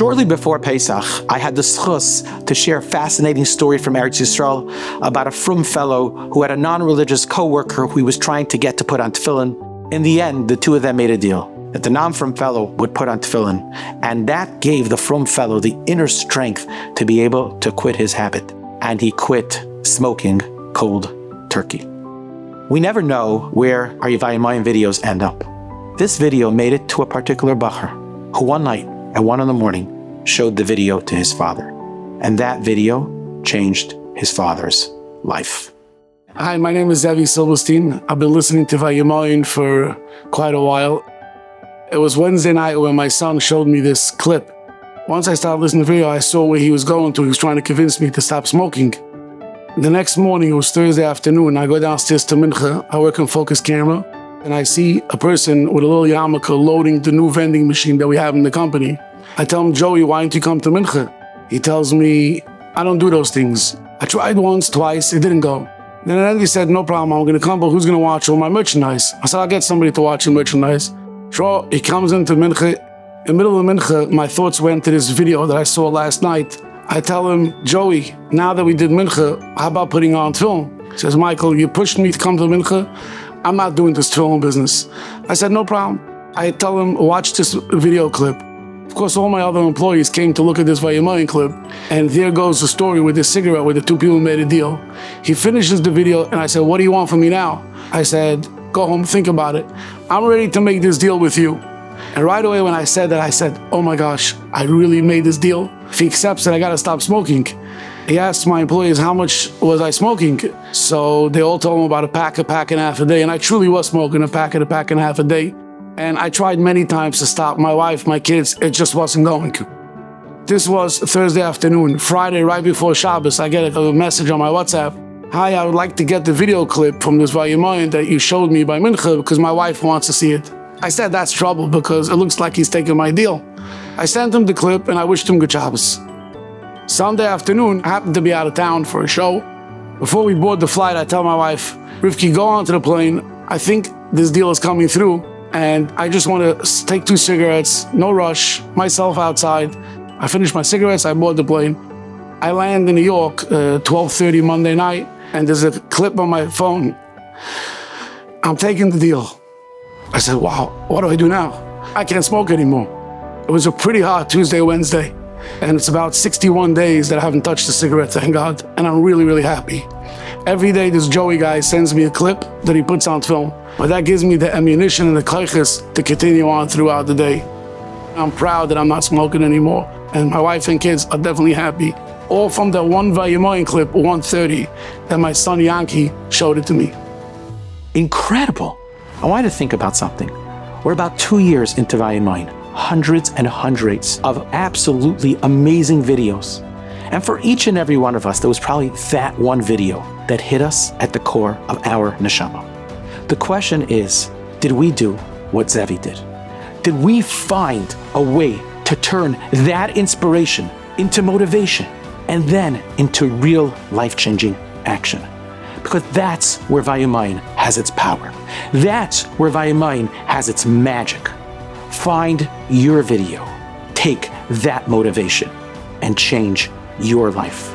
Shortly before Pesach, I had the schus to share a fascinating story from Eretz Yisrael about a frum fellow who had a non-religious co-worker who he was trying to get to put on tefillin. In the end, the two of them made a deal that the non-frum fellow would put on tefillin, and that gave the frum fellow the inner strength to be able to quit his habit. And he quit smoking cold turkey. We never know where our Yevayimayim videos end up. This video made it to a particular bacher who one night at 1 a.m. showed the video to his father. And that video changed his father's life. Hi, my name is Zevy Silberstein. I've been listening to Vayimayim for quite a while. It was Wednesday night when my son showed me this clip. Once I started listening to the video, I saw where he was going to. He was trying to convince me to stop smoking. The next morning, it was Thursday afternoon, I go downstairs to Mincha. I work on focus camera, and I see a person with a little yarmulke loading the new vending machine that we have in the company. I tell him, Joey, why don't you come to Mincha? He tells me, I don't do those things. I tried once, twice, it didn't go. Then he said, no problem, I'm going to come, but who's going to watch all my merchandise? I said, I'll get somebody to watch your merchandise. Sure, he comes into Mincha. In the middle of Mincha, my thoughts went to this video that I saw last night. I tell him, Joey, now that we did Mincha, how about putting on film? He says, Michael, you pushed me to come to Mincha. I'm not doing this film business. I said, no problem. I tell him, watch this video clip. Of course, all my other employees came to look at this Vayimayim clip, and there goes the story with the cigarette where the two people made a deal. He finishes the video, and I said, what do you want from me now? I said, go home, think about it. I'm ready to make this deal with you. And right away when I said that, I said, oh my gosh, I really made this deal. If he accepts it, I gotta stop smoking. He asked my employees how much was I smoking. So they all told him about a pack and a half a day. And I truly was smoking a pack and a half a day. And I tried many times to stop. My wife, my kids, it just wasn't going. This was Thursday afternoon. Friday, right before Shabbos, I get a message on my WhatsApp. Hi, I would like to get the video clip from this Vayimayim that you showed me by Mincha because my wife wants to see it. I said, that's trouble because it looks like he's taking my deal. I sent him the clip and I wished him good Shabbos. Sunday afternoon, I happened to be out of town for a show. Before we board the flight, I tell my wife, Rivki, go onto the plane. I think this deal is coming through and I just want to take 2 cigarettes, no rush, myself outside. I finish my cigarettes, I board the plane. I land in New York, 12:30 Monday night, and there's a clip on my phone. I'm taking the deal. I said, wow, what do I do now? I can't smoke anymore. It was a pretty hot Tuesday, Wednesday, and it's about 61 days that I haven't touched a cigarette, thank God, and I'm really, really happy. Every day this Joey guy sends me a clip that he puts on film, but that gives me the ammunition and the kaiches to continue on throughout the day. I'm proud that I'm not smoking anymore, and my wife and kids are definitely happy. All from that one Vayimayim clip, 1:30, that my son Yankee showed it to me. Incredible. I want you to think about something. We're about 2 years into Vayimayim, hundreds and hundreds of absolutely amazing videos. And for each and every one of us, there was probably that one video that hit us at the core of our neshama. The question is, did we do what Zevy did? Did we find a way to turn that inspiration into motivation and then into real life-changing action? Because that's where Vayimayim has its power. That's where Vayimayim has its magic. Find your video, take that motivation, and change your life.